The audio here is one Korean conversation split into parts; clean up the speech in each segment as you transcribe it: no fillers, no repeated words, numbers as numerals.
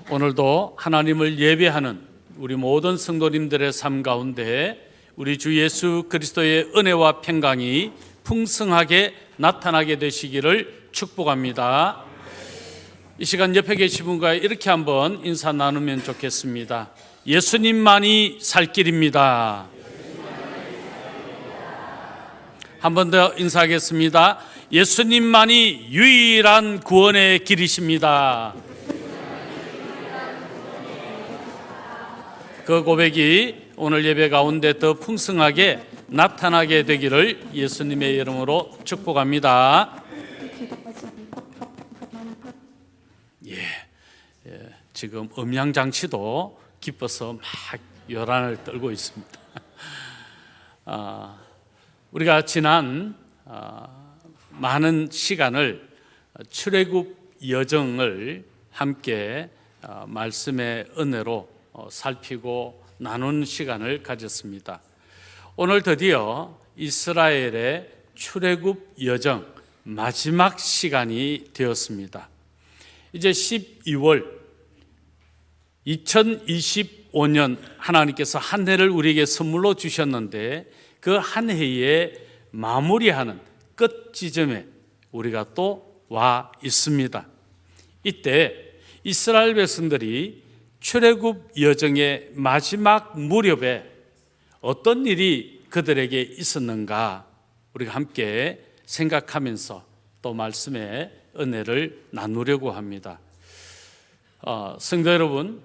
오늘도 하나님을 예배하는 우리 모든 성도님들의 삶 가운데 우리 주 예수 그리스도의 은혜와 평강이 풍성하게 나타나게 되시기를 축복합니다. 이 시간 옆에 계신 분과 이렇게 한번 인사 나누면 좋겠습니다. 예수님만이 살 길입니다. 한 번 더 인사하겠습니다. 예수님만이 유일한 구원의 길이십니다. 그 고백이 오늘 예배 가운데 더 풍성하게 나타나게 되기를 예수님의 이름으로 축복합니다. 지금 음향장치도 기뻐서 막 요란을 떨고 있습니다. 우리가 지난 많은 시간을 출애굽 여정을 함께 말씀의 은혜로 살피고 나눈 시간을 가졌습니다. 오늘 드디어 이스라엘의 출애굽 여정 마지막 시간이 되었습니다. 이제 12월 2025년 하나님께서 한 해를 우리에게 선물로 주셨는데 그 한 해에 마무리하는 끝 지점에 우리가 또 와 있습니다. 이때 이스라엘 백성들이 출애굽 여정의 마지막 무렵에 어떤 일이 그들에게 있었는가 우리가 함께 생각하면서 또 말씀의 은혜를 나누려고 합니다. 성도 여러분,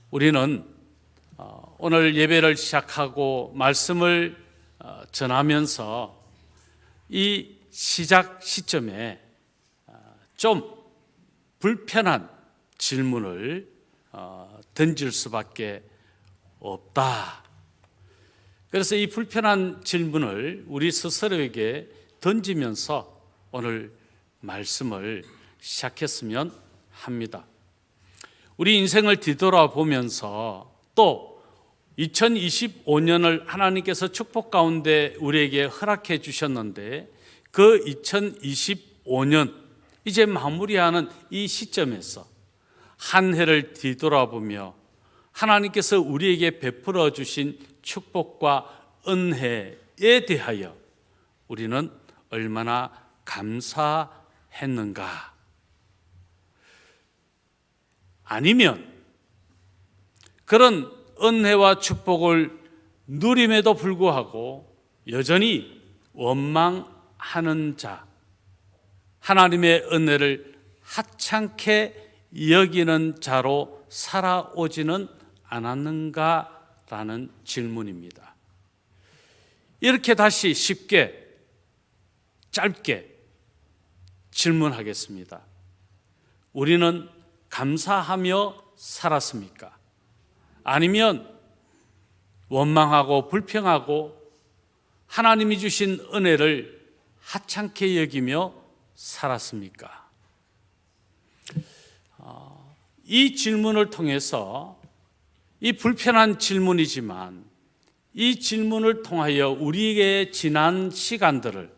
우리는 오늘 예배를 시작하고 말씀을 전하면서 이 시작 시점에 좀 불편한 질문을 던질 수밖에 없다. 그래서 이 불편한 질문을 우리 스스로에게 던지면서 오늘 말씀을 시작했으면 합니다. 우리 인생을 뒤돌아보면서 또 2025년을 하나님께서 축복 가운데 우리에게 허락해 주셨는데 그 2025년 이제 마무리하는 이 시점에서 한 해를 뒤돌아보며 하나님께서 우리에게 베풀어 주신 축복과 은혜에 대하여 우리는 얼마나 감사했는가? 아니면 그런 은혜와 축복을 누림에도 불구하고 여전히 원망하는 자, 하나님의 은혜를 하찮게 여기는 자로 살아오지는 않았는가라는 질문입니다. 이렇게 다시 쉽게 짧게 질문하겠습니다. 우리는 감사하며 살았습니까? 아니면 원망하고 불평하고 하나님이 주신 은혜를 하찮게 여기며 살았습니까? 이 질문을 통해서 이 불편한 질문이지만 이 질문을 통하여 우리의 지난 시간들을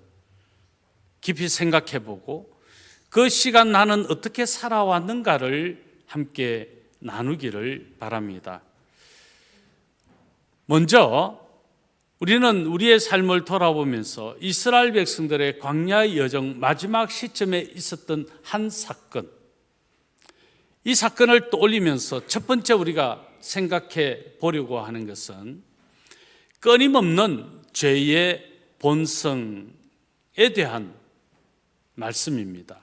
깊이 생각해보고 그 시간 나는 어떻게 살아왔는가를 함께 나누기를 바랍니다. 먼저 우리는 우리의 삶을 돌아보면서 이스라엘 백성들의 광야의 여정 마지막 시점에 있었던 한 사건, 이 사건을 떠올리면서 첫 번째 우리가 생각해 보려고 하는 것은 끊임없는 죄의 본성에 대한 말씀입니다.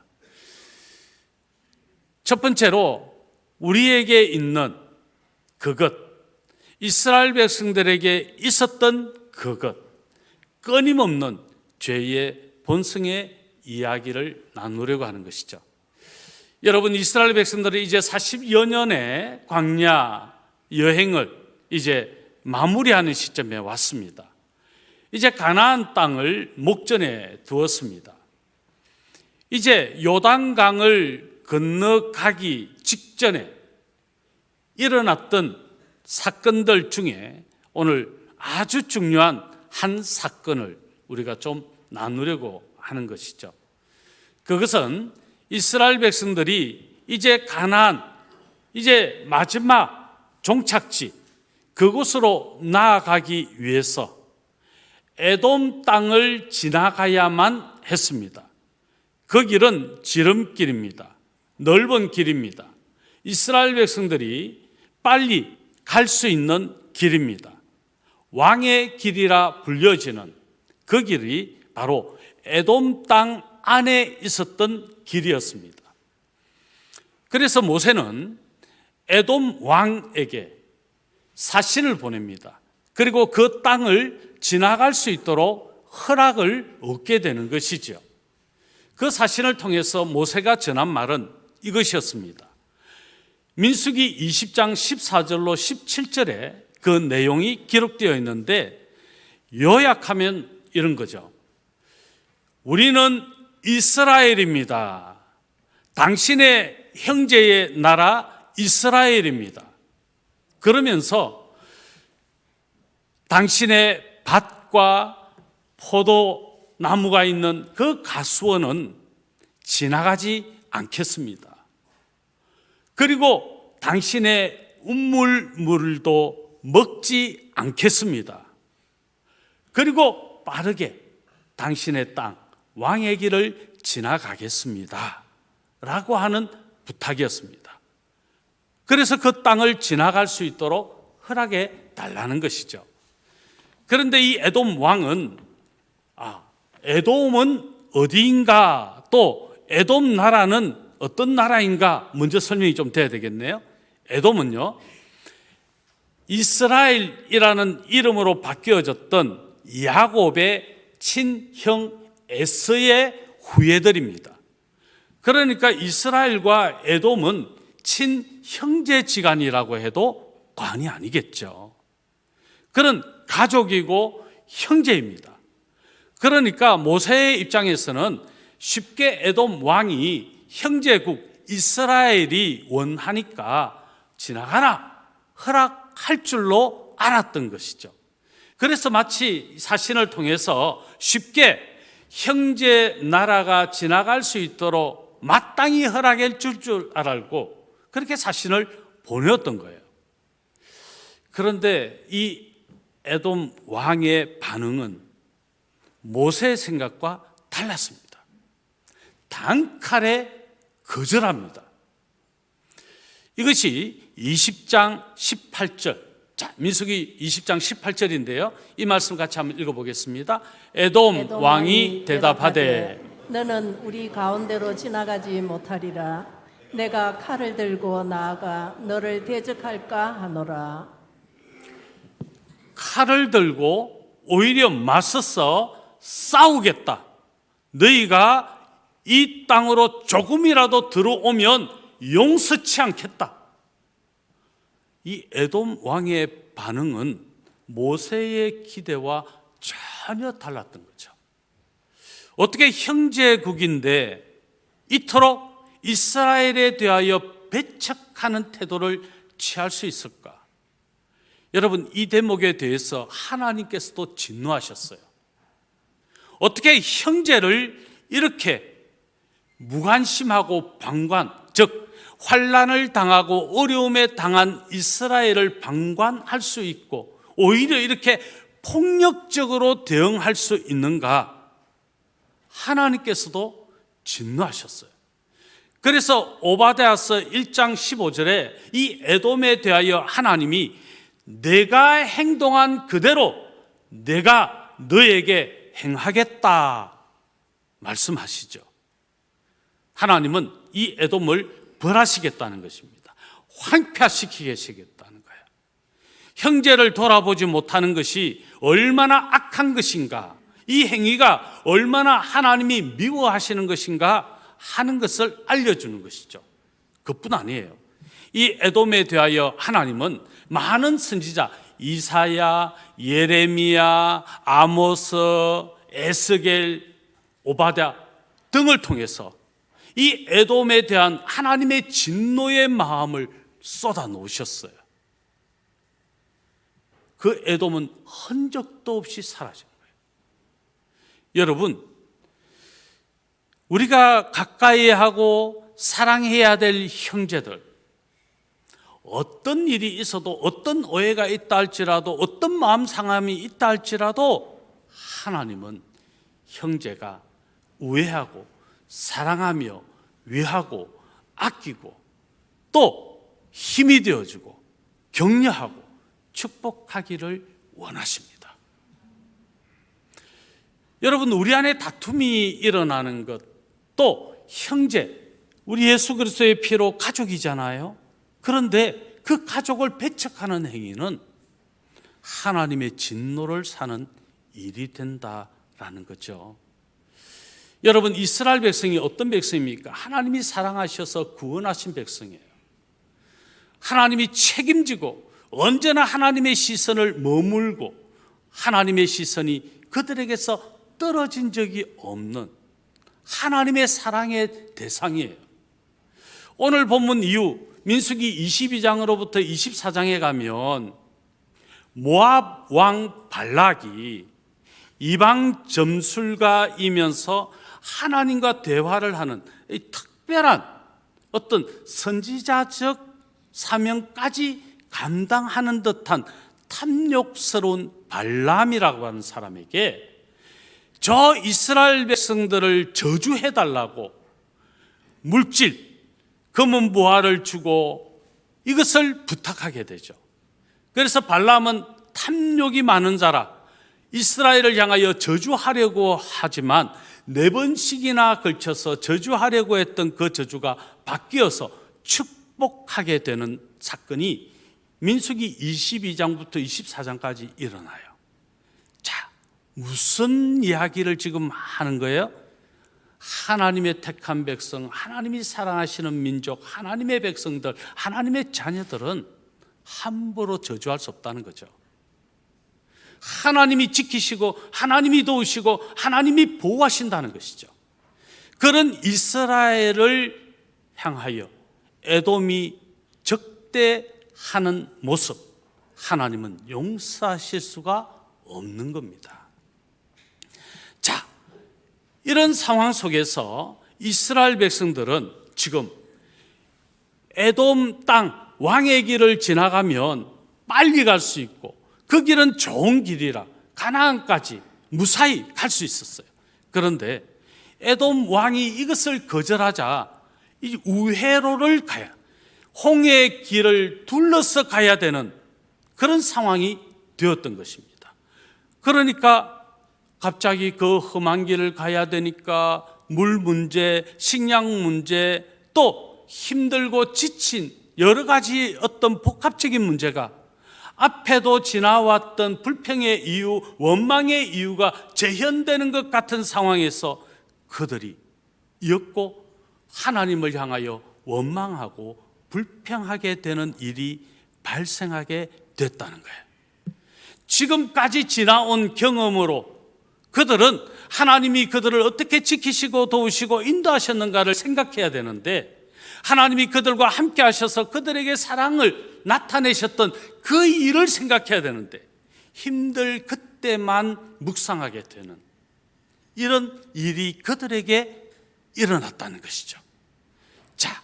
첫 번째로 우리에게 있는 그것, 이스라엘 백성들에게 있었던 그것, 끊임없는 죄의 본성의 이야기를 나누려고 하는 것이죠. 여러분, 이스라엘 백성들이 이제 40여 년의 광야 여행을 이제 마무리하는 시점에 왔습니다. 이제 가나안 땅을 목전에 두었습니다. 이제 요단강을 건너가기 직전에 일어났던 사건들 중에 오늘 아주 중요한 한 사건을 우리가 좀 나누려고 하는 것이죠. 그것은 이스라엘 백성들이 이제 가나안 이제 마지막 종착지 그곳으로 나아가기 위해서 에돔 땅을 지나가야만 했습니다. 그 길은 지름길입니다. 넓은 길입니다. 이스라엘 백성들이 빨리 갈 수 있는 길입니다. 왕의 길이라 불려지는 그 길이 바로 에돔 땅 안에 있었던 길이었습니다. 그래서 모세는 에돔 왕에게 사신을 보냅니다. 그리고 그 땅을 지나갈 수 있도록 허락을 얻게 되는 것이죠. 그 사신을 통해서 모세가 전한 말은 이것이었습니다. 민수기 20장 14절로 17절에 그 내용이 기록되어 있는데 요약하면 이런 거죠. 우리는 이스라엘입니다. 당신의 형제의 나라 이스라엘입니다. 그러면서 당신의 밭과 포도나무가 있는 그 가수원은 지나가지 않겠습니다. 그리고 당신의 운물물도 먹지 않겠습니다. 그리고 빠르게 당신의 땅, 왕의 길을 지나가겠습니다. 라고 하는 부탁이었습니다. 그래서 그 땅을 지나갈 수 있도록 허락해 달라는 것이죠. 그런데 이 에돔 왕은 에돔은 어디인가, 또 에돔 나라는 어떤 나라인가 먼저 설명이 좀 돼야 되겠네요. 에돔은요, 이스라엘이라는 이름으로 바뀌어졌던 야곱의 친형 에서의 후예들입니다. 그러니까 이스라엘과 에돔은 친형제지간이라고 해도 과언이 아니겠죠. 그런 가족이고 형제입니다. 그러니까 모세의 입장에서는 쉽게 에돔 왕이 형제국 이스라엘이 원하니까 지나가라 허락할 줄로 알았던 것이죠. 그래서 마치 사신을 통해서 쉽게 형제 나라가 지나갈 수 있도록 마땅히 허락해 줄 알고 그렇게 사신을 보내었던 거예요. 그런데 이 에돔 왕의 반응은 모세의 생각과 달랐습니다. 단칼에 거절합니다. 이것이 20장 18절, 자, 민수기 20장 18절인데요. 이 말씀 같이 한번 읽어보겠습니다. 에돔 왕이 대답하되 너는 우리 가운데로 지나가지 못하리라. 내가 칼을 들고 나아가 너를 대적할까 하노라. 칼을 들고 오히려 맞서서 싸우겠다. 너희가 이 땅으로 조금이라도 들어오면 용서치 않겠다. 이 에돔 왕의 반응은 모세의 기대와 전혀 달랐던 거죠. 어떻게 형제국인데 이토록 이스라엘에 대하여 배척하는 태도를 취할 수 있을까? 여러분, 이 대목에 대해서 하나님께서도 진노하셨어요. 어떻게 형제를 이렇게 무관심하고 방관, 즉 환난을 당하고 어려움에 당한 이스라엘을 방관할 수 있고 오히려 이렇게 폭력적으로 대응할 수 있는가? 하나님께서도 진노하셨어요. 그래서 오바댜서 1장 15절에 이 에돔에 대하여 하나님이 내가 행동한 그대로 내가 너에게 행하겠다 말씀하시죠. 하나님은 이 에돔을 벌하시겠다는 것입니다. 황폐시키겠다는 거예요. 형제를 돌아보지 못하는 것이 얼마나 악한 것인가, 이 행위가 얼마나 하나님이 미워하시는 것인가 하는 것을 알려주는 것이죠. 그뿐 아니에요. 이 에돔에 대하여 하나님은 많은 선지자 이사야, 예레미야, 아모스, 에스겔, 오바댜 등을 통해서 이 에돔에 대한 하나님의 진노의 마음을 쏟아 놓으셨어요. 그 에돔은 흔적도 없이 사라진 거예요. 여러분, 우리가 가까이 하고 사랑해야 될 형제들, 어떤 일이 있어도, 어떤 오해가 있다 할지라도, 어떤 마음 상함이 있다 할지라도 하나님은 형제가 우애하고 사랑하며 위하고 아끼고 또 힘이 되어주고 격려하고 축복하기를 원하십니다. 여러분, 우리 안에 다툼이 일어나는 것, 또 형제, 우리 예수 그리스도의 피로 가족이잖아요. 그런데 그 가족을 배척하는 행위는 하나님의 진노를 사는 일이 된다라는 거죠. 여러분, 이스라엘 백성이 어떤 백성입니까? 하나님이 사랑하셔서 구원하신 백성이에요. 하나님이 책임지고 언제나 하나님의 시선을 머물고 하나님의 시선이 그들에게서 떨어진 적이 없는 하나님의 사랑의 대상이에요. 오늘 본문 이후 민수기 22장으로부터 24장에 가면 모압 왕 발락이 이방 점술가이면서 하나님과 대화를 하는 이 특별한 어떤 선지자적 사명까지 감당하는 듯한 탐욕스러운 발람이라고 하는 사람에게 저 이스라엘 백성들을 저주해달라고 물질, 금은 부하를 주고 이것을 부탁하게 되죠. 그래서 발람은 탐욕이 많은 자라 이스라엘을 향하여 저주하려고 하지만 4번씩이나 걸쳐서 저주하려고 했던 그 저주가 바뀌어서 축복하게 되는 사건이 민수기 22장부터 24장까지 일어나요. 자, 무슨 이야기를 지금 하는 거예요? 하나님의 택한 백성, 하나님이 사랑하시는 민족, 하나님의 백성들, 하나님의 자녀들은 함부로 저주할 수 없다는 거죠. 하나님이 지키시고 하나님이 도우시고 하나님이 보호하신다는 것이죠. 그런 이스라엘을 향하여 에돔이 적대하는 모습, 하나님은 용서하실 수가 없는 겁니다. 자, 이런 상황 속에서 이스라엘 백성들은 지금 에돔 땅 왕의 길을 지나가면 빨리 갈 수 있고 그 길은 좋은 길이라 가나안까지 무사히 갈 수 있었어요. 그런데 에돔 왕이 이것을 거절하자 이 우회로를 가야, 홍해의 길을 둘러서 가야 되는 그런 상황이 되었던 것입니다. 그러니까 갑자기 그 험한 길을 가야 되니까 물 문제, 식량 문제, 또 힘들고 지친 여러 가지 어떤 복합적인 문제가 앞에도 지나왔던 불평의 이유, 원망의 이유가 재현되는 것 같은 상황에서 그들이 엮고 하나님을 향하여 원망하고 불평하게 되는 일이 발생하게 됐다는 거예요. 지금까지 지나온 경험으로 그들은 하나님이 그들을 어떻게 지키시고 도우시고 인도하셨는가를 생각해야 되는데, 하나님이 그들과 함께 하셔서 그들에게 사랑을 나타내셨던 그 일을 생각해야 되는데 힘들 그때만 묵상하게 되는 이런 일이 그들에게 일어났다는 것이죠. 자,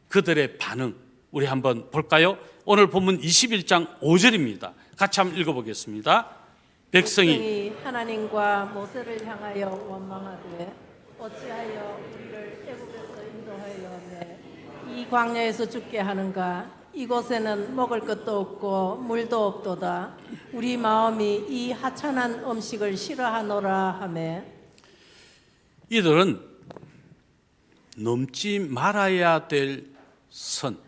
그들의 반응 우리 한번 볼까요? 오늘 본문 21장 5절입니다. 같이 한번 읽어보겠습니다. 백성이 하나님과 모세를 향하여 원망하되 어찌하여 우리를 애굽에서 인도하여 이 광야에서 죽게 하는가? 이곳에는 먹을 것도 없고 물도 없도다. 우리 마음이 이 하찮은 음식을 싫어하노라 하매, 이들은 넘지 말아야 될 선,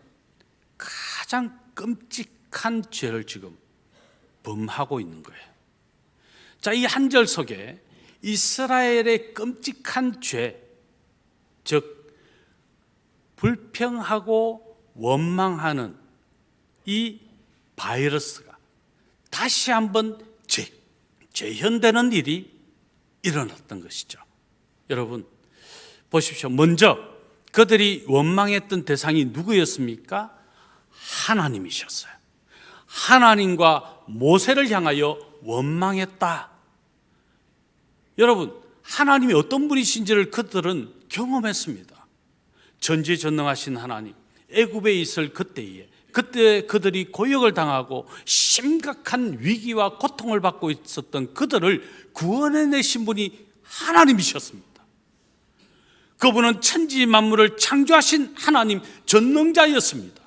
가장 끔찍한 죄를 지금 범하고 있는 거예요. 자, 이 한 절 속에 이스라엘의 끔찍한 죄, 즉 불평하고 원망하는 이 바이러스가 다시 한번 재현되는 일이 일어났던 것이죠. 여러분 보십시오. 먼저 그들이 원망했던 대상이 누구였습니까? 하나님이셨어요. 하나님과 모세를 향하여 원망했다. 여러분, 하나님이 어떤 분이신지를 그들은 경험했습니다. 전지전능하신 하나님, 애굽에 있을 그때에 그때 그들이 고역을 당하고 심각한 위기와 고통을 받고 있었던 그들을 구원해내신 분이 하나님이셨습니다. 그분은 천지 만물을 창조하신 하나님 전능자였습니다.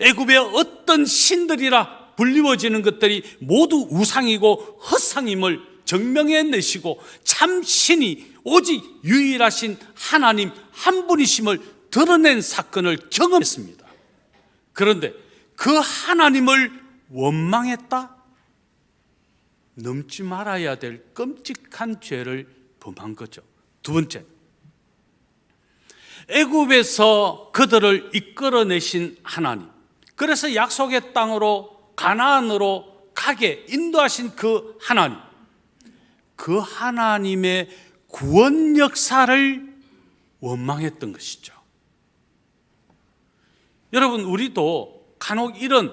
애굽의 어떤 신들이라 불리워지는 것들이 모두 우상이고 헛상임을 증명해내시고 참 신이 오직 유일하신 하나님 한 분이심을 드러낸 사건을 경험했습니다. 그런데 그 하나님을 원망했다? 넘지 말아야 될 끔찍한 죄를 범한 거죠. 두 번째, 애굽에서 그들을 이끌어내신 하나님, 그래서 약속의 땅으로 가나안으로 가게 인도하신 그 하나님, 그 하나님의 구원 역사를 원망했던 것이죠. 여러분, 우리도 간혹 이런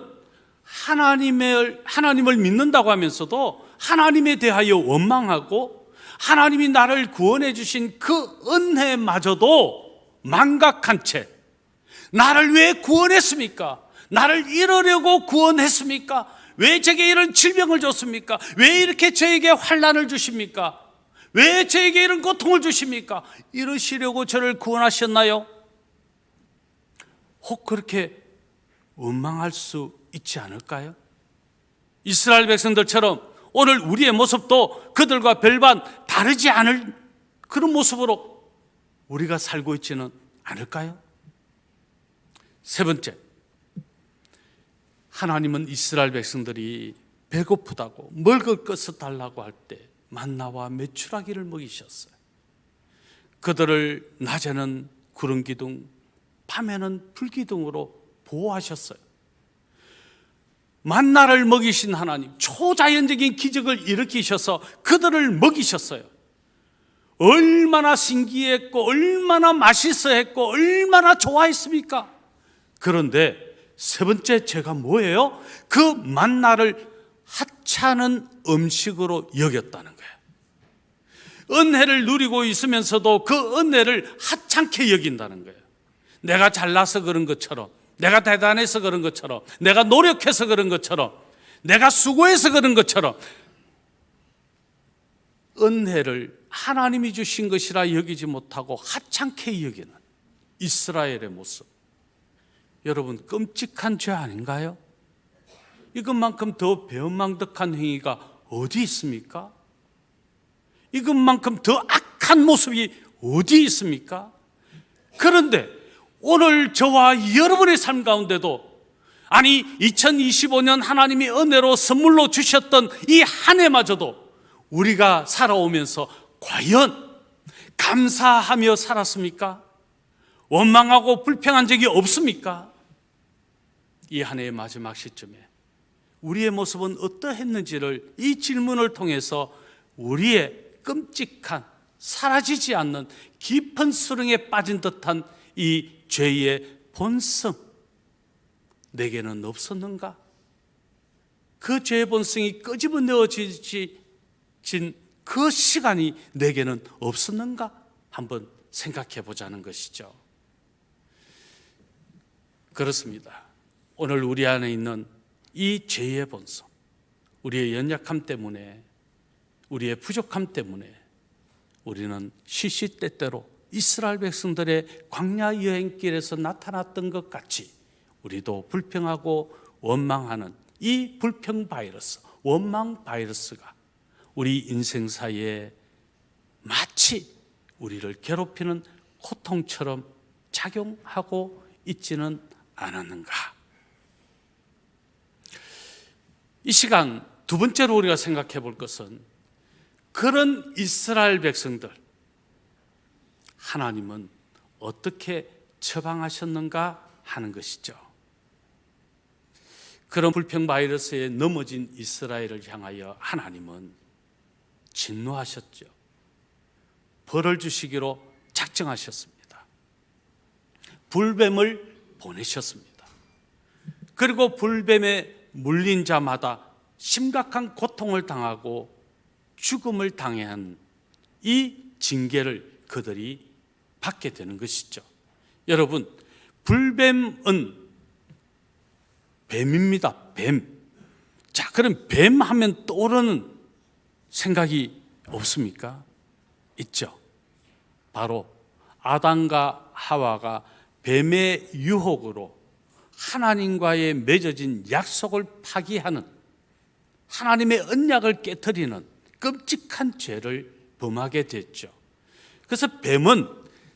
하나님을 믿는다고 하면서도 하나님에 대하여 원망하고 하나님이 나를 구원해 주신 그 은혜마저도 망각한 채, 나를 왜 구원했습니까? 나를 이러려고 구원했습니까? 왜 제게 이런 질병을 줬습니까? 왜 이렇게 저에게 환난을 주십니까? 왜 저에게 이런 고통을 주십니까? 이러시려고 저를 구원하셨나요? 혹 그렇게 원망할 수 있지 않을까요? 이스라엘 백성들처럼 오늘 우리의 모습도 그들과 별반 다르지 않을 그런 모습으로 우리가 살고 있지는 않을까요? 세 번째, 하나님은 이스라엘 백성들이 배고프다고 먹을 것을 달라고 할 때 만나와 메추라기를 먹이셨어요. 그들을 낮에는 구름 기둥, 밤에는 불 기둥으로 보호하셨어요. 만나를 먹이신 하나님, 초자연적인 기적을 일으키셔서 그들을 먹이셨어요. 얼마나 신기했고 얼마나 맛있어 했고 얼마나 좋아했습니까? 그런데 세 번째 죄가 뭐예요? 그 만나를 하찮은 음식으로 여겼다는 거예요. 은혜를 누리고 있으면서도 그 은혜를 하찮게 여긴다는 거예요. 내가 잘나서 그런 것처럼, 내가 대단해서 그런 것처럼, 내가 노력해서 그런 것처럼, 내가 수고해서 그런 것처럼 은혜를 하나님이 주신 것이라 여기지 못하고 하찮게 여기는 이스라엘의 모습, 여러분 끔찍한 죄 아닌가요? 이것만큼 더 배은망덕한 행위가 어디 있습니까? 이것만큼 더 악한 모습이 어디 있습니까? 그런데 오늘 저와 여러분의 삶 가운데도, 아니 2025년 하나님이 은혜로 선물로 주셨던 이 한 해마저도 우리가 살아오면서 과연 감사하며 살았습니까? 원망하고 불평한 적이 없습니까? 이 한 해의 마지막 시점에 우리의 모습은 어떠했는지를 이 질문을 통해서 우리의 끔찍한, 사라지지 않는 깊은 수렁에 빠진 듯한 이 죄의 본성, 내게는 없었는가? 그 죄의 본성이 끄집어내어진 그 시간이 내게는 없었는가? 한번 생각해 보자는 것이죠. 그렇습니다. 오늘 우리 안에 있는 이 죄의 본성, 우리의 연약함 때문에, 우리의 부족함 때문에 우리는 시시때때로 이스라엘 백성들의 광야 여행길에서 나타났던 것 같이 우리도 불평하고 원망하는 이 불평 바이러스, 원망 바이러스가 우리 인생사에 마치 우리를 괴롭히는 고통처럼 작용하고 있지는 않았는가? 이 시간 두 번째로 우리가 생각해 볼 것은, 그런 이스라엘 백성들 하나님은 어떻게 처방하셨는가 하는 것이죠. 그런 불평 바이러스에 넘어진 이스라엘을 향하여 하나님은 진노하셨죠. 벌을 주시기로 작정하셨습니다. 불뱀을 보내셨습니다. 그리고 불뱀에 물린 자마다 심각한 고통을 당하고 죽음을 당한 이 징계를 그들이 받게 되는 것이죠. 여러분, 불뱀은 뱀입니다. 뱀. 자, 그럼 뱀 하면 떠오르는 생각이 없습니까? 있죠. 바로 아담과 하와가 뱀의 유혹으로 하나님과의 맺어진 약속을 파기하는, 하나님의 언약을 깨트리는 끔찍한 죄를 범하게 됐죠. 그래서 뱀은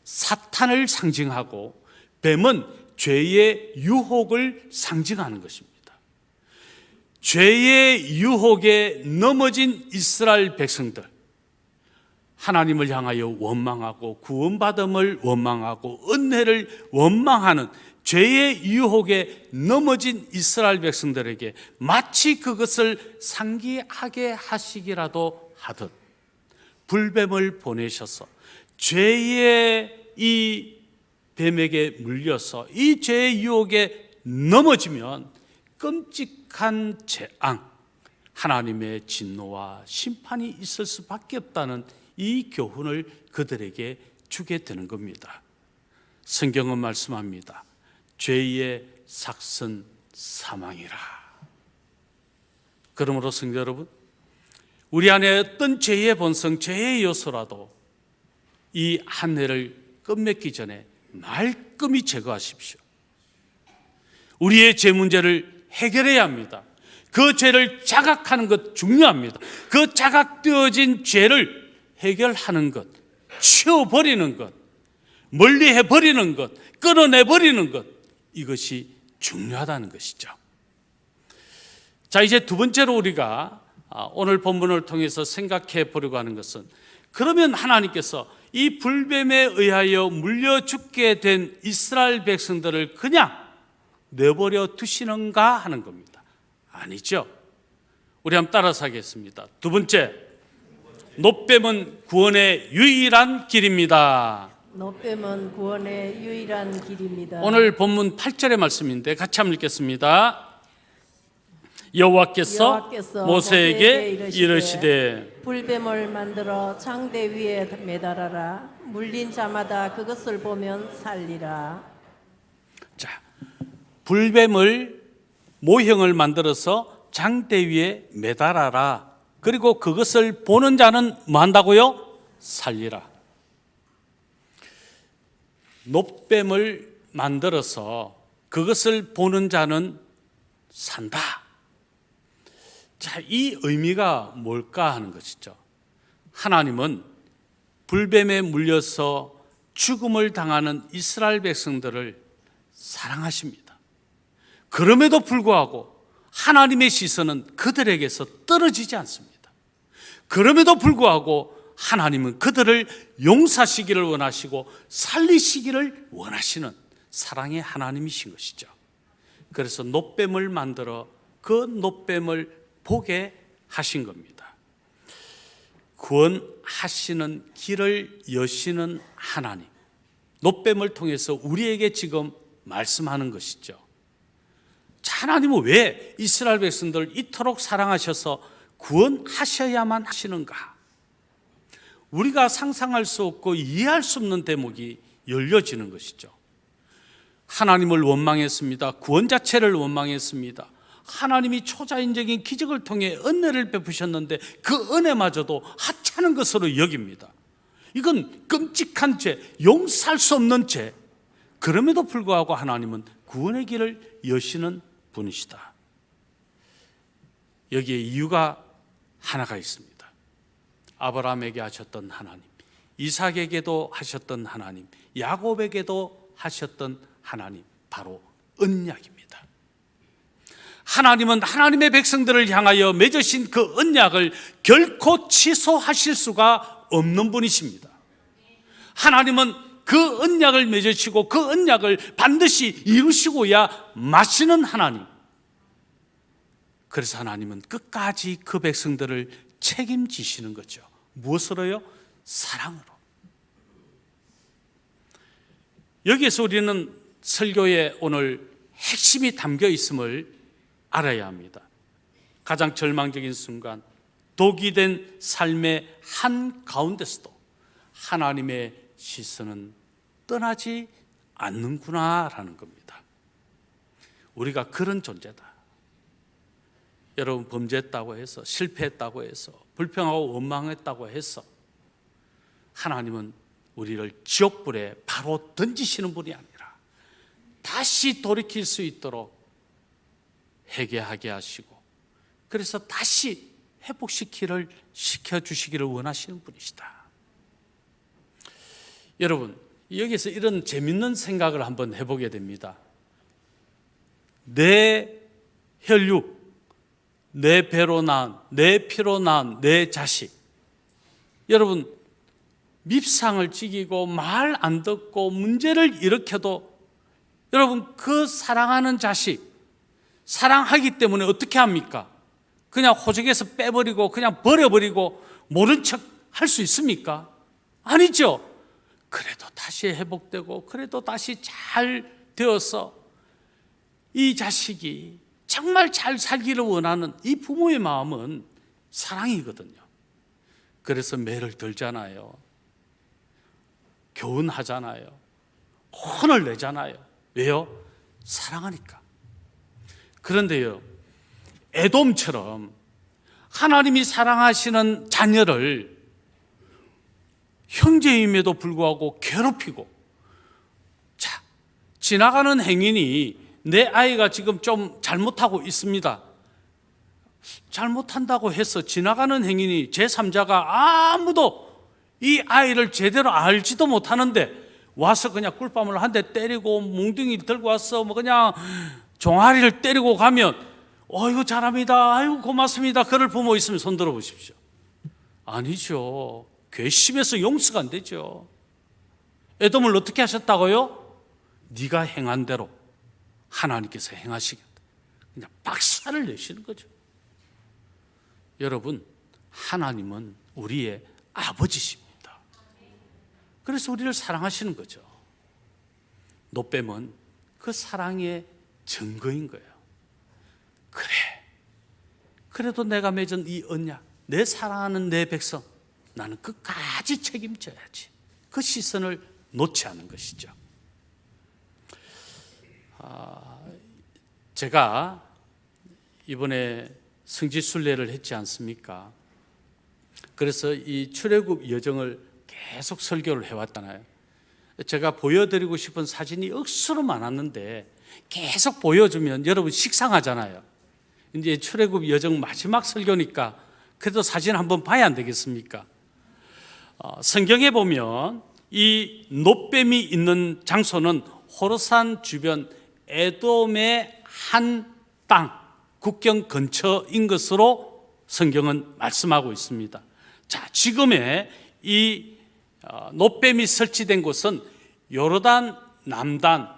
사탄을 상징하고 뱀은 죄의 유혹을 상징하는 것입니다. 죄의 유혹에 넘어진 이스라엘 백성들, 하나님을 향하여 원망하고 구원받음을 원망하고 은혜를 원망하는 죄의 유혹에 넘어진 이스라엘 백성들에게 마치 그것을 상기하게 하시기라도 하듯 불뱀을 보내셔서 죄의 이 뱀에게 물려서 이 죄의 유혹에 넘어지면 끔찍한 재앙, 하나님의 진노와 심판이 있을 수밖에 없다는 이 교훈을 그들에게 주게 되는 겁니다. 성경은 말씀합니다. 죄의 삭은 사망이라. 그러므로 성도 여러분, 우리 안에 어떤 죄의 본성, 죄의 요소라도 이 한 해를 끝맺기 전에 말끔히 제거하십시오. 우리의 죄 문제를 해결해야 합니다. 그 죄를 자각하는 것 중요합니다. 그 자각되어진 죄를 해결하는 것, 치워버리는 것, 멀리해버리는 것, 끊어내버리는 것, 이것이 중요하다는 것이죠. 자, 이제 두 번째로 우리가 오늘 본문을 통해서 생각해 보려고 하는 것은, 그러면 하나님께서 이 불뱀에 의하여 물려 죽게 된 이스라엘 백성들을 그냥 내버려 두시는가 하는 겁니다. 아니죠. 우리 한번 따라서 하겠습니다. 두 번째, 놋뱀은 구원의 유일한 길입니다. 놋뱀은 구원의 유일한 길입니다. 오늘 본문 8절의 말씀인데 같이 한번 읽겠습니다. 여호와께서 모세에게 이르시되 불뱀을 만들어 장대 위에 매달아라. 물린 자마다 그것을 보면 살리라. 자, 불뱀을 모형을 만들어서 장대 위에 매달아라. 그리고 그것을 보는 자는 뭐 한다고요? 살리라. 놋뱀을 만들어서 그것을 보는 자는 산다. 자, 이 의미가 뭘까 하는 것이죠. 하나님은 불뱀에 물려서 죽음을 당하는 이스라엘 백성들을 사랑하십니다. 그럼에도 불구하고 하나님의 시선은 그들에게서 떨어지지 않습니다. 그럼에도 불구하고 하나님은 그들을 용서하시기를 원하시고 살리시기를 원하시는 사랑의 하나님이신 것이죠. 그래서 놋뱀을 만들어 그 놋뱀을 보게 하신 겁니다. 구원하시는 길을 여시는 하나님, 놋뱀을 통해서 우리에게 지금 말씀하는 것이죠. 자, 하나님은 왜 이스라엘 백성들을 이토록 사랑하셔서 구원하셔야만 하시는가? 우리가 상상할 수 없고 이해할 수 없는 대목이 열려지는 것이죠. 하나님을 원망했습니다. 구원 자체를 원망했습니다. 하나님이 초자연적인 기적을 통해 은혜를 베푸셨는데 그 은혜마저도 하찮은 것으로 여깁니다. 이건 끔찍한 죄, 용서할 수 없는 죄. 그럼에도 불구하고 하나님은 구원의 길을 여시는 분이시다. 여기에 이유가 하나가 있습니다. 아브라함에게 하셨던 하나님, 이삭에게도 하셨던 하나님, 야곱에게도 하셨던 하나님, 바로 언약입니다. 하나님은 하나님의 백성들을 향하여 맺으신 그 언약을 결코 취소하실 수가 없는 분이십니다. 하나님은 그 언약을 맺으시고 그 언약을 반드시 이루시고야 마시는 하나님. 그래서 하나님은 끝까지 그 백성들을 책임지시는 거죠. 무엇으로요? 사랑으로. 여기에서 우리는 설교에 오늘 핵심이 담겨 있음을 알아야 합니다. 가장 절망적인 순간, 독이 된 삶의 한가운데서도 하나님의 시선은 떠나지 않는구나라는 겁니다. 우리가 그런 존재다. 여러분, 범죄했다고 해서, 실패했다고 해서, 불평하고 원망했다고 해서 하나님은 우리를 지옥불에 바로 던지시는 분이 아니라 다시 돌이킬 수 있도록 회개하게 하시고, 그래서 다시 시켜주시기를 원하시는 분이시다. 여러분, 여기서 이런 재밌는 생각을 한번 해보게 됩니다. 내 혈육, 내 배로 난, 내 피로 난 내 자식, 여러분, 밉상을 지기고 말 안 듣고 문제를 일으켜도 여러분, 그 사랑하는 자식, 사랑하기 때문에 어떻게 합니까? 그냥 호적에서 빼버리고 그냥 버려버리고 모른 척 할 수 있습니까? 아니죠. 그래도 다시 회복되고 그래도 다시 잘 되어서 이 자식이 정말 잘 살기를 원하는 이 부모의 마음은 사랑이거든요. 그래서 매를 들잖아요. 교훈하잖아요. 혼을 내잖아요. 왜요? 사랑하니까. 그런데요, 에돔처럼 하나님이 사랑하시는 자녀를 형제임에도 불구하고 괴롭히고, 자, 지나가는 행인이 내 아이가 지금 좀 잘못하고 있습니다. 잘못한다고 해서 지나가는 행인이 제3자가 아무도 이 아이를 제대로 알지도 못하는데 와서 그냥 꿀밤을 한 대 때리고 몽둥이 들고 와서 뭐 그냥 종아리를 때리고 가면 어이구 잘합니다, 아이고 고맙습니다, 그럴 부모 있으면 손 들어 보십시오. 아니죠. 괘씸해서 용서가 안 되죠. 에돔을 어떻게 하셨다고요? 네가 행한 대로 하나님께서 행하시겠다, 그냥 박살을 내시는 거죠. 여러분, 하나님은 우리의 아버지십니다. 그래서 우리를 사랑하시는 거죠. 노뱀은 그 사랑의 증거인 거예요. 그래, 그래도 내가 맺은 이 언약, 내 사랑하는 내 백성, 나는 끝까지 책임져야지. 그 시선을 놓지 않는 것이죠. 제가 이번에 성지순례를 했지 않습니까? 그래서 이 출애굽 여정을 계속 설교를 해왔잖아요. 제가 보여드리고 싶은 사진이 억수로 많았는데 계속 보여주면 여러분 식상하잖아요. 이제 출애굽 여정 마지막 설교니까 그래도 사진 한번 봐야 안 되겠습니까? 성경에 보면 이 노뱀이 있는 장소는 호르산 주변 에돔의 한 땅, 국경 근처인 것으로 성경은 말씀하고 있습니다. 자, 지금의 이 노뱀이 설치된 곳은 요르단 남단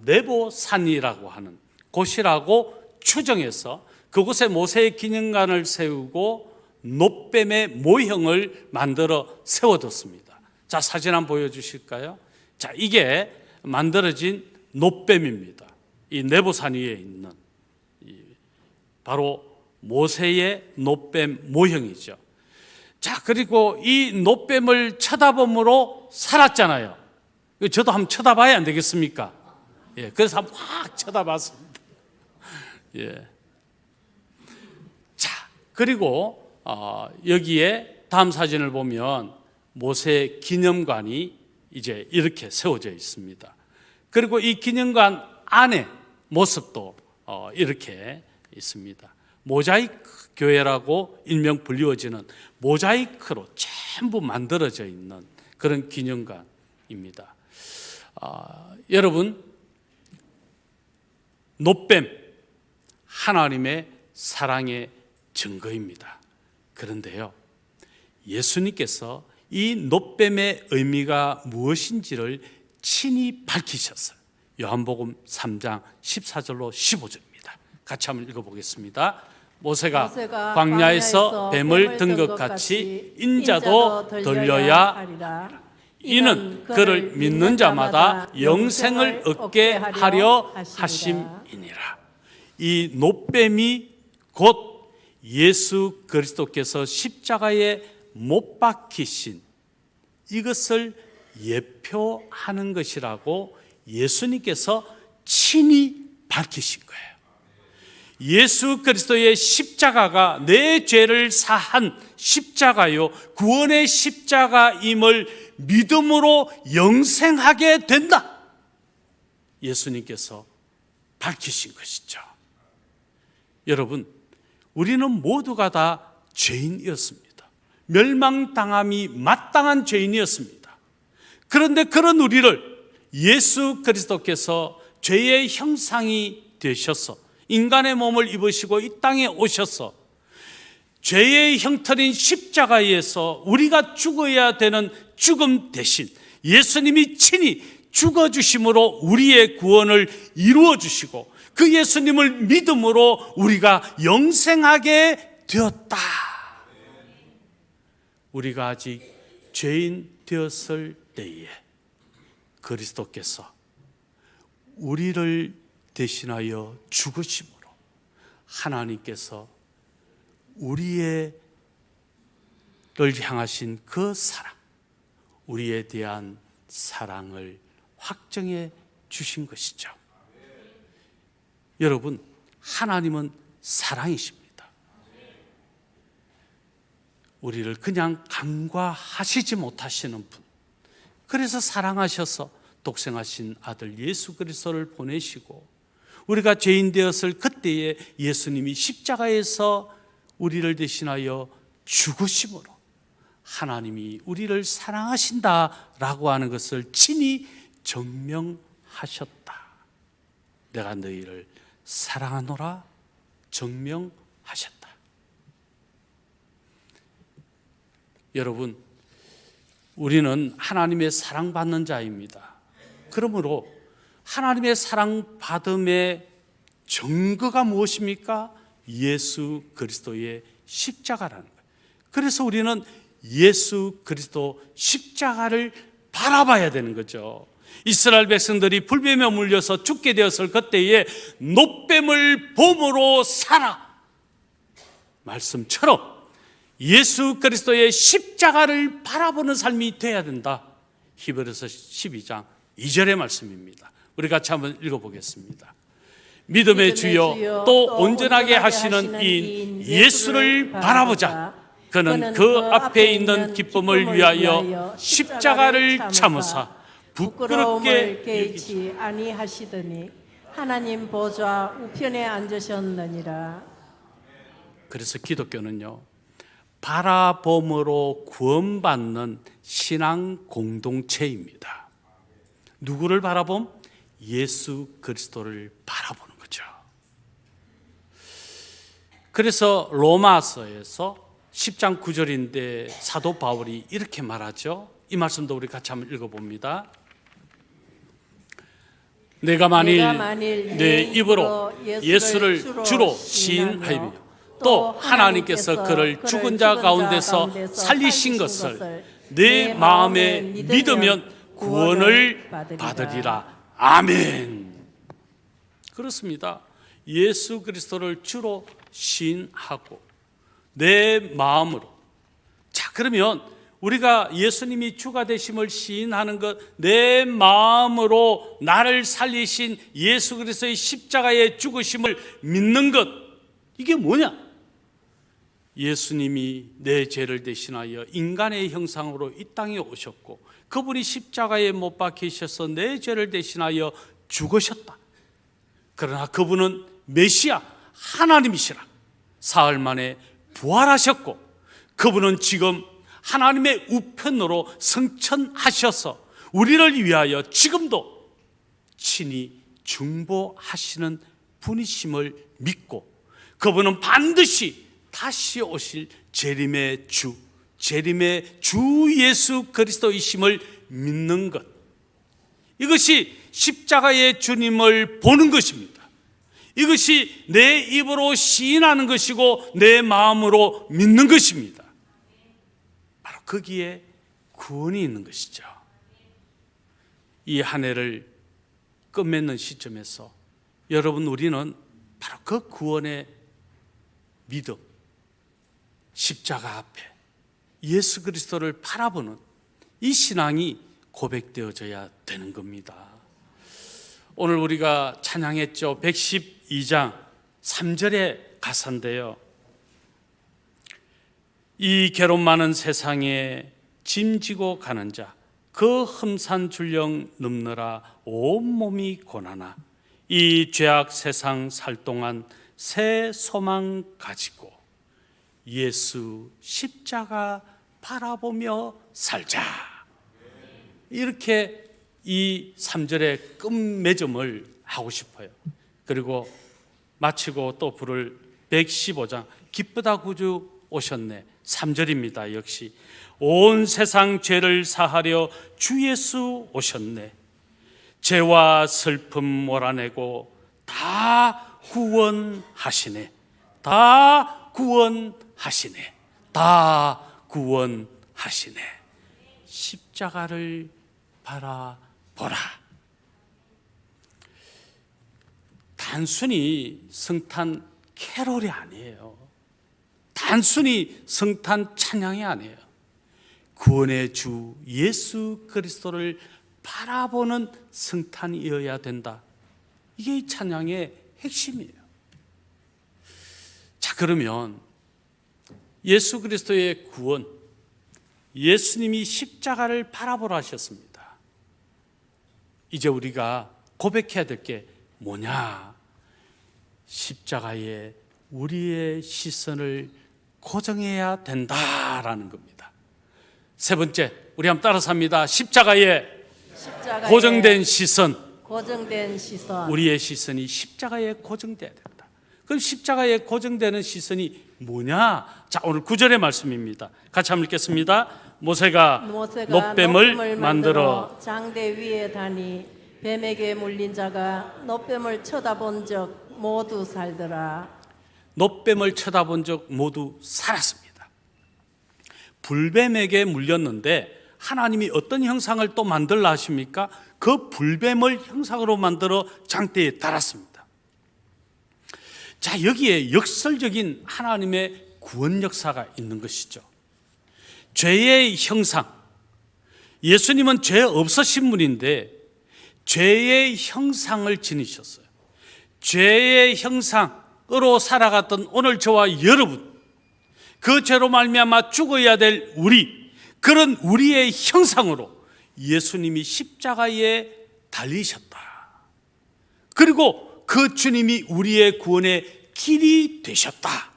네보산이라고 하는 곳이라고 추정해서 그곳에 모세의 기념관을 세우고 노뱀의 모형을 만들어 세워뒀습니다. 자, 사진 한번 보여주실까요? 자, 이게 만들어진 노뱀입니다. 이 네보산 위에 있는 바로 모세의 노뱀 모형이죠. 자, 그리고 이 노뱀을 쳐다봄으로 살았잖아요. 저도 한번 쳐다봐야 안 되겠습니까? 예, 그래서 한번 확 쳐다봤습니다. 예. 자, 그리고 여기에 다음 사진을 보면 모세 기념관이 이제 이렇게 세워져 있습니다. 그리고 이 기념관 안에 모습도 이렇게 있습니다. 모자이크 교회라고 일명 불리워지는 모자이크로 전부 만들어져 있는 그런 기념관입니다. 여러분, 노뱀, 하나님의 사랑의 증거입니다. 그런데요, 예수님께서 이 노뱀의 의미가 무엇인지를 친히 밝히셨어요. 요한복음 3장 14절로 15절입니다. 같이 한번 읽어보겠습니다. 모세가 광야에서 뱀을 든 것 같이 인자도 들려야 하리라. 이는 그를 믿는 자마다 영생을 얻게 하려 하심이니라. 이 노뱀이 곧 예수 그리스도께서 십자가에 못 박히신 이것을 예표하는 것이라고 예수님께서 친히 밝히신 거예요. 예수 그리스도의 십자가가 내 죄를 사한 십자가요, 구원의 십자가임을 믿음으로 영생하게 된다. 예수님께서 밝히신 것이죠. 여러분, 우리는 모두가 다 죄인이었습니다. 멸망당함이 마땅한 죄인이었습니다. 그런데 그런 우리를 예수 그리스도께서 죄의 형상이 되셔서 인간의 몸을 입으시고 이 땅에 오셔서 죄의 형틀인 십자가에서 우리가 죽어야 되는 죽음 대신 예수님이 친히 죽어주심으로 우리의 구원을 이루어 주시고 그 예수님을 믿음으로 우리가 영생하게 되었다. 우리가 아직 죄인 되었을 때에 그리스도께서 우리를 대신하여 죽으심으로 하나님께서 우리를 향하신 그 사랑, 우리에 대한 사랑을 확정해 주신 것이죠. 여러분, 하나님은 사랑이십니다. 우리를 그냥 간과하시지 못하시는 분, 그래서 사랑하셔서 독생하신 아들 예수 그리스도를 보내시고 우리가 죄인 되었을 그때에 예수님이 십자가에서 우리를 대신하여 죽으심으로 하나님이 우리를 사랑하신다라고 하는 것을 친히 증명하셨다. 내가 너희를 사랑하노라 증명하셨다. 여러분, 우리는 하나님의 사랑받는 자입니다. 그러므로 하나님의 사랑받음의 증거가 무엇입니까? 예수 그리스도의 십자가라는 거예요. 그래서 우리는 예수 그리스도 십자가를 바라봐야 되는 거죠. 이스라엘 백성들이 불뱀에 물려서 죽게 되었을 그때에 놋뱀을 봄으로 살아 말씀처럼 예수 그리스도의 십자가를 바라보는 삶이 되어야 된다. 히브리서 12장 2절의 말씀입니다. 우리 같이 한번 읽어보겠습니다. 믿음의 주여 또 온전하게 하시는 이 예수를 바라보자. 그는 그 앞에 있는 기쁨을 위하여 십자가를 참으사 부끄럽게 여기지 아니하시더니 하나님 보좌 우편에 앉으셨느니라. 그래서 기독교는요, 바라봄으로 구원받는 신앙 공동체입니다. 누구를 바라봄? 예수 그리스도를 바라보는 거죠. 그래서 로마서에서 10장 9절인데 사도 바울이 이렇게 말하죠. 이 말씀도 우리 같이 한번 읽어봅니다. 내가 만일 내 입으로 예수를 주로 시인하며 또 하나님께서 그를 죽은 자 가운데서 살리신 것을 내 마음에 믿으면 구원을 받으리라. 아멘. 그렇습니다. 예수 그리스도를 주로 시인하고 내 마음으로. 자, 그러면 우리가 예수님이 주가 되심을 시인하는 것, 내 마음으로 나를 살리신 예수 그리스도의 십자가의 죽으심을 믿는 것, 이게 뭐냐? 예수님이 내 죄를 대신하여 인간의 형상으로 이 땅에 오셨고 그분이 십자가에 못 박히셔서 내 죄를 대신하여 죽으셨다. 그러나 그분은 메시아 하나님이시라. 사흘 만에 부활하셨고 그분은 지금 하나님의 우편으로 승천하셔서 우리를 위하여 지금도 친히 중보하시는 분이심을 믿고 그분은 반드시 다시 오실 재림의 주 예수 그리스도이심을 믿는 것, 이것이 십자가의 주님을 보는 것입니다. 이것이 내 입으로 시인하는 것이고 내 마음으로 믿는 것입니다. 바로 거기에 구원이 있는 것이죠. 이 한 해를 끝맺는 시점에서 여러분, 우리는 바로 그 구원의 믿음, 십자가 앞에 예수 그리스도를 바라보는 이 신앙이 고백되어져야 되는 겁니다. 오늘 우리가 찬양했죠. 112장 3절의 가사인데요. 이 괴롭 많은 세상에 짐지고 가는 자, 그 험산 줄령 넘느라 온몸이 고나나 이 죄악 세상 살 동안 새 소망 가지고 예수 십자가 바라보며 살자. 이렇게 이 3절의 끝맺음을 하고 싶어요. 그리고 마치고 또 부를 115장 기쁘다 구주 오셨네 3절입니다. 역시 온 세상 죄를 사하려 주 예수 오셨네. 죄와 슬픔 몰아내고 다 구원하시네. 다 구원하시네. 다 구원하시네. 십자가를 바라보라. 단순히 성탄 캐롤이 아니에요. 단순히 성탄 찬양이 아니에요. 구원의 주 예수 그리스도를 바라보는 성탄이어야 된다. 이게 이 찬양의 핵심이에요. 자, 그러면 예수 그리스도의 구원, 예수님이 십자가를 바라보라 하셨습니다. 이제 우리가 고백해야 될 게 뭐냐? 십자가에 우리의 시선을 고정해야 된다라는 겁니다. 세 번째, 우리 한번 따라서 합니다. 십자가에 고정된 시선. 우리의 시선이 십자가에 고정돼야 된다. 그럼 십자가에 고정되는 시선이 뭐냐? 자, 오늘 9절의 말씀입니다. 같이 한번 읽겠습니다. 모세가 놋뱀을 만들어 장대 위에 다니 뱀에게 물린 자가 놋뱀을 쳐다본 적 모두 살더라. 놋뱀을 쳐다본 적 모두 살았습니다. 불뱀에게 물렸는데 하나님이 어떤 형상을 또 만들라 하십니까? 그 불뱀을 형상으로 만들어 장대에 달았습니다. 자, 여기에 역설적인 하나님의 구원 역사가 있는 것이죠. 죄의 형상, 예수님은 죄 없으신 분인데 죄의 형상을 지니셨어요. 죄의 형상으로 살아갔던 오늘 저와 여러분, 그 죄로 말미암아 죽어야 될 우리, 그런 우리의 형상으로 예수님이 십자가에 달리셨다. 그리고 그 주님이 우리의 구원의 길이 되셨다.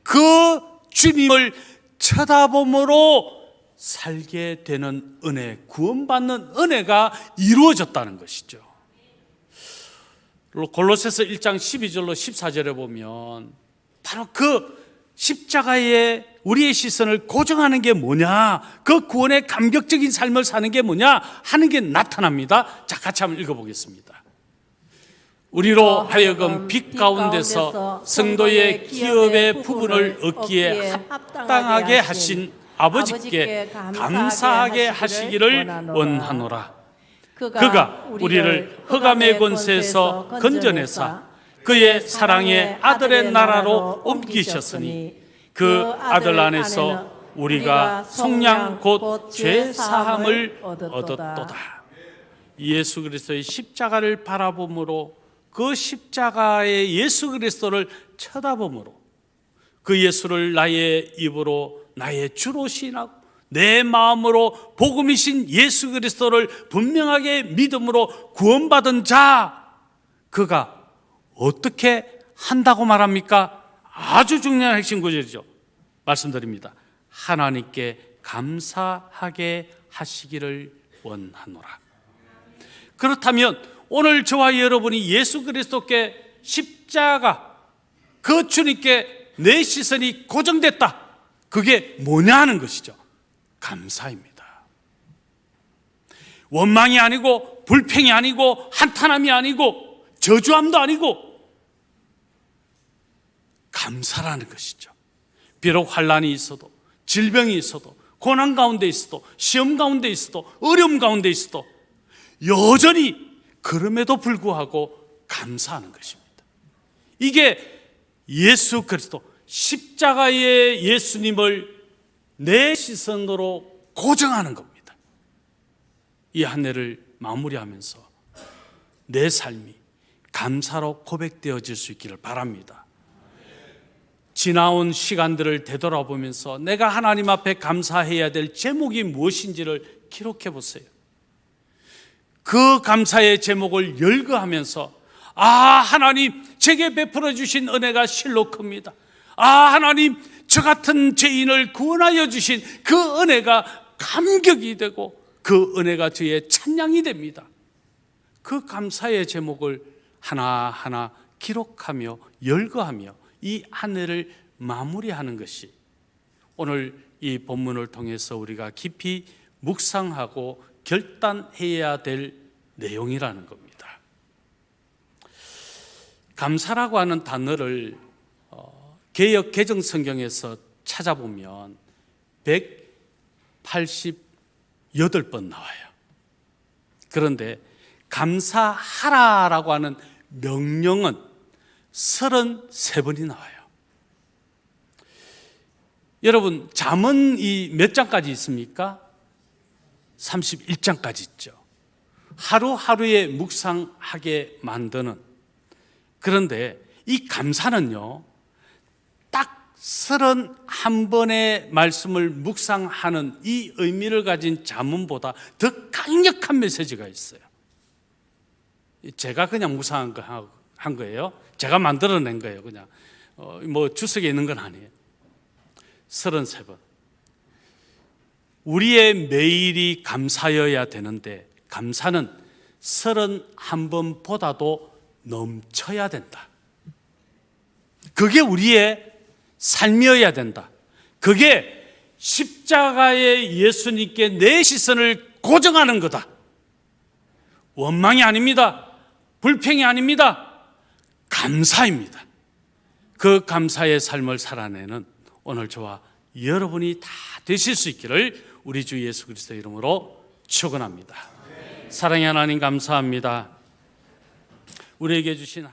그 주님을 쳐다봄으로 살게 되는 은혜, 구원받는 은혜가 이루어졌다는 것이죠. 골로새서 1장 12절로 14절에 보면 바로 그 십자가에 우리의 시선을 고정하는 게 뭐냐, 그 구원의 감격적인 삶을 사는 게 뭐냐 하는 게 나타납니다. 자, 같이 한번 읽어보겠습니다. 우리로 하여금 빛 가운데서 성도의 기업의 부분을 얻기에 합당하게 하신 아버지께 감사하게 하시기를 원하노라. 그가 우리를 흑암의 권세에서 건져내사 그의 사랑의 아들의 나라로 옮기셨으니 그 아들 안에서 우리가 속량 곧 죄사함을 얻었도다. 예수 그리스도의 십자가를 바라봄으로, 그 십자가의 예수 그리스도를 쳐다봄으로, 그 예수를 나의 입으로 나의 주로 시인하고 내 마음으로 복음이신 예수 그리스도를 분명하게 믿음으로 구원받은 자, 그가 어떻게 한다고 말합니까? 아주 중요한 핵심 구절이죠. 말씀드립니다. 하나님께 감사하게 하시기를 원하노라. 그렇다면 오늘 저와 여러분이 예수 그리스도께 십자가, 그 주님께 내 시선이 고정됐다. 그게 뭐냐 하는 것이죠. 감사입니다. 원망이 아니고 불평이 아니고 한탄함이 아니고 저주함도 아니고 감사라는 것이죠. 비록 환난이 있어도, 질병이 있어도, 고난 가운데 있어도, 시험 가운데 있어도, 어려움 가운데 있어도 여전히 그럼에도 불구하고 감사하는 것입니다. 이게 예수 그리스도 십자가의 예수님을 내 시선으로 고정하는 겁니다. 이 한 해를 마무리하면서 내 삶이 감사로 고백되어질 수 있기를 바랍니다. 지나온 시간들을 되돌아보면서 내가 하나님 앞에 감사해야 될 제목이 무엇인지를 기록해 보세요. 그 감사의 제목을 열거하면서 하나님 제게 베풀어 주신 은혜가 실로 큽니다. 하나님 저 같은 죄인을 구원하여 주신 그 은혜가 감격이 되고 그 은혜가 저의 찬양이 됩니다. 그 감사의 제목을 하나하나 기록하며 열거하며 이 한 해를 마무리하는 것이 오늘 이 본문을 통해서 우리가 깊이 묵상하고 결단해야 될 내용이라는 겁니다. 감사라고 하는 단어를 개역 개정 성경에서 찾아보면 188번 나와요. 그런데 감사하라라고 하는 명령은 33번이 나와요. 여러분, 잠언 이 몇 장까지 있습니까? 31장까지 있죠. 하루하루에 묵상하게 만드는. 그런데 이 감사는요, 딱 31번의 말씀을 묵상하는 이 의미를 가진 잠언보다 더 강력한 메시지가 있어요. 제가 그냥 묵상한 거예요. 제가 만들어낸 거예요. 그냥 주석에 있는 건 아니에요. 33번. 우리의 매일이 감사여야 되는데 감사는 31번보다도 넘쳐야 된다. 그게 우리의 삶이어야 된다. 그게 십자가의 예수님께 내 시선을 고정하는 거다. 원망이 아닙니다. 불평이 아닙니다. 감사입니다. 그 감사의 삶을 살아내는 오늘 저와 여러분이 다 되실 수 있기를 우리 주 예수 그리스도 이름으로 축원합니다. 사랑의 하나님 감사합니다. 우리에게 주신